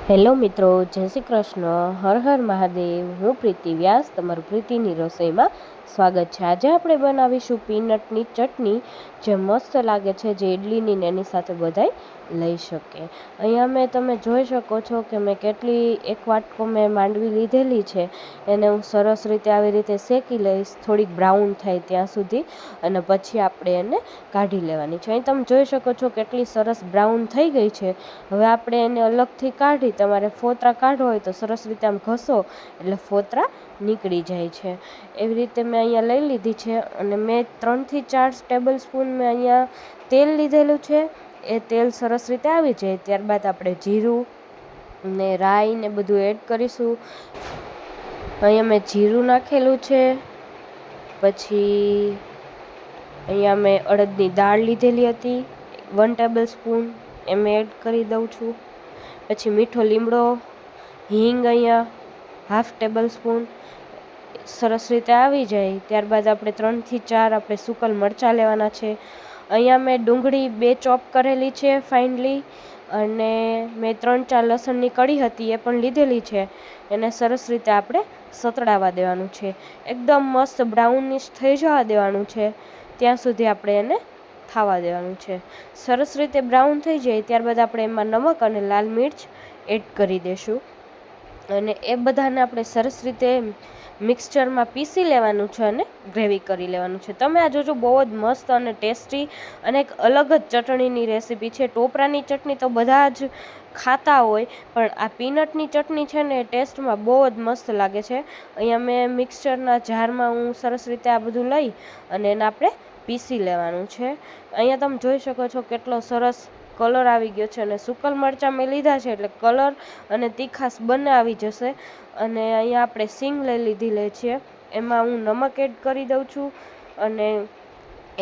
Hello મિત્રો, જય શ્રી કૃષ્ણ, હર હર મહાદેવ। હું પ્રીતિ વ્યાસ, તમારું પ્રીતિની રસોઈમાં સ્વાગત છે। આજે આપણે બનાવીશું પીનટની ચટણી, જે મસ્ત લાગે છે, જે ઇડલીની ને એની સાથે બધાય લઈ શકે। અહીંયા તમે જોઈ શકો છો કે મેં કેટલી એક વાટકો મેં માંડવી લીધેલી છે, એને હું સરસ રીતે આવી રીતે શેકી લઈશ, થોડીક બ્રાઉન થાય ત્યાં સુધી, અને પછી આપણે એને કાઢી લેવાની છે। અહીં તમે જોઈ શકો છો કેટલી સરસ બ્રાઉન થઈ ગઈ છે। હવે આપણે એને અલગથી કાઢી, તમારે ફોતરા કાઢવો હોય તો સરસ રીતે આમ ઘસો એટલે ફોતરા નીકળી જાય છે। એવી રીતે મેં અહીંયા લઈ લીધી છે, અને મેં 3 થી 4 ટેબલ સ્પૂન મેં અહીંયા તેલ લીધેલું છે। એ તેલ સરસ રીતે આવી જાય ત્યારબાદ આપણે જીરું ને રાઈ ને બધું એડ કરીશું। અહીંયા મેં જીરું નાખેલું છે, પછી અહીંયા મેં અડદની દાળ લીધેલી હતી 1 ટેબલ સ્પૂન, એ મેં એડ કરી દઉં છું। પછી મીઠો લીમડો, હિંગ અહીંયા 1/2 ટેબલ સ્પૂન સરસ રીતે આવી જાય ત્યારબાદ આપણે 3 થી 4 આપણે સૂકલ મરચાં લેવાના છે। અહીંયા મેં ડુંગળી 2 ચોપ કરેલી છે ફાઇનલી, અને મેં 3-4 લસણની કળી હતી એ પણ લીધેલી છે। એને સરસ રીતે આપણે સતડાવા દેવાનું છે, એકદમ મસ્ત બ્રાઉનિશ થઈ જવા દેવાનું છે, ત્યાં સુધી આપણે એને થવા દેવાનું છે। સરસ રીતે બ્રાઉન થઈ જાય ત્યારબાદ આપણે એમાં નમક અને લાલ મિર્ચ એડ કરી દઈશું, અને એ બધાને આપણે સરસ રીતે મિક્સચરમાં પીસી લેવાનું છે અને ગ્રેવી કરી લેવાનું છે। તમે આ જોજો, બહુ જ મસ્ત અને ટેસ્ટી અને એક અલગ જ ચટણીની રેસીપી છે। ટોપરાની ચટણી તો બધા જ ખાતા હોય, પણ આ પીનટની ચટણી છે ને એ ટેસ્ટમાં બહુ જ મસ્ત લાગે છે। અહીંયા મેં મિક્સચરના જારમાં હું સરસ રીતે આ બધું લઈ અને એને આપણે પીસી લેવાનું છે। અહીંયા તમે જોઈ શકો છો કેટલો સરસ કલર આવી ગયો છે, અને સૂકલ મરચાં મેં લીધા છે એટલે કલર અને તીખાશ બંને આવી જશે। અને અહીંયા આપણે સિંગ લઈ લીધી છે, એમાં હું નમક એડ કરી દઉં છું, અને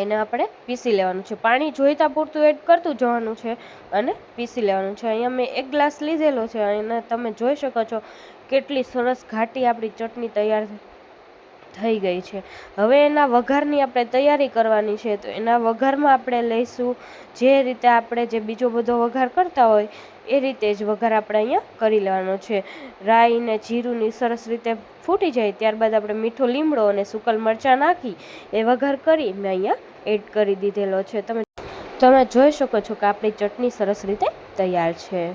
એને આપણે પીસી લેવાનું છે। પાણી જોઈતા પૂરતું એડ કરતું જવાનું છે અને પીસી લેવાનું છે। અહીંયા મેં 1 ગ્લાસ લીધેલો છે, અને તમે જોઈ શકો છો કેટલી સરસ ઘાટી આપણી ચટણી તૈયાર થઈ ગઈ છે। હવે એના વઘારની આપણે તૈયારી કરવાની છે, તો એના વઘારમાં આપણે લઈશું જે રીતે આપણે જે બીજો બધો વઘાર કરતા હોય એ રીતે જ વઘાર આપણે અહીંયા કરી લેવાનો છે। રાઈ ને જીરુંની સરસ રીતે ફૂટી જાય ત્યારબાદ આપણે મીઠો લીમડો અને સૂકલ મરચાં નાખી એ વઘાર કરી મેં અહીંયા એડ કરી દીધેલો છે। તમે જોઈ શકો છો કે આપણી ચટણી સરસ રીતે તૈયાર છે।